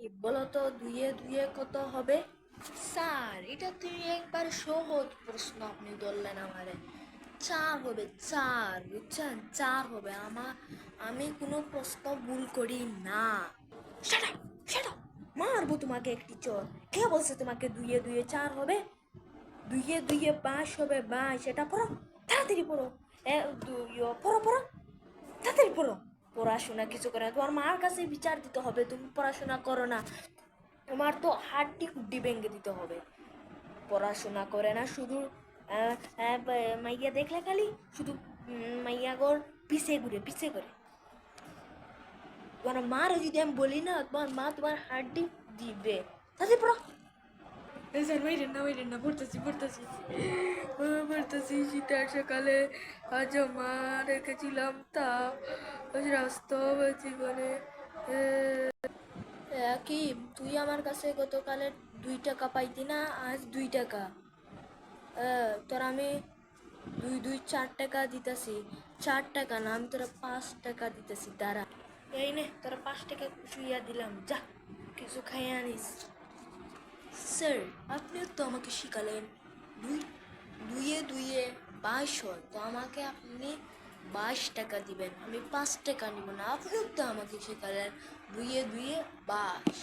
সাকিব, বলো তো দুইয়ে দুইয়ে কত হবে? স্যার, এটা তুই একবার সহজ প্রশ্ন আপনি ধরলেন আমারে। চার হবে, চার, বুঝছেন? চার হবে। আমি কোনো প্রশ্ন ভুল করি না। শাট আপ, শাট আপ, মারবো তোমাকে একটি চর। কে বলছে তোমাকে দুইয়ে দুইয়ে চার হবে? দুইয়ে দুইয়ে 22 হবে, 22। এটা পড়ো, তাড়াতাড়ি পড়ো। পড়ো পড়ো, তাড়াতাড়ি পড়ো। পড়াশোনা কিছু করে না, তোমার মার কাছে বিচার দিতে হবে। তুমি পড়াশোনা করো না, তোমার তো হাড্ডি হুড্ডি ভেঙে দিতে হবে। পড়াশোনা করে না, শুধু মাইয়া দেখলে খালি শুধু মাইয়া গোর পিছে ঘুরে পিছে করে। তোমার মার যদি আমি বলি না, তোমার মা তোমার হাড্ডি দিবে। তাহলে পড়ো। স্যার, ওইরেন না, পড়তেছি। শীতের সকালে আজ মা রেখেছিলাম তা বাস্তব জীবনে। কি তুই আমার কাছে গতকালের 2 টাকা পাইতি না? আজ 2 টাকা। তোর আমি 4 টাকা দিতেছি। 4 টাকা না, আমি তোরা 5 টাকা দিতেছি। দাঁড়া, এই নে তোরা 5 টাকা শুইয়া দিলাম, যা কিছু খাইয়ে আনিস। স্যার, আপনিও তো আমাকে শিখালেন দুই দুইয়ে দুইয়ে 22 হয়, তো আমাকে আপনি 22 টাকা দিবেন। আমি 5 টাকা নিব না। আপনিও তো আমাকে শেখালেন দুইয়ে দুইয়ে 22।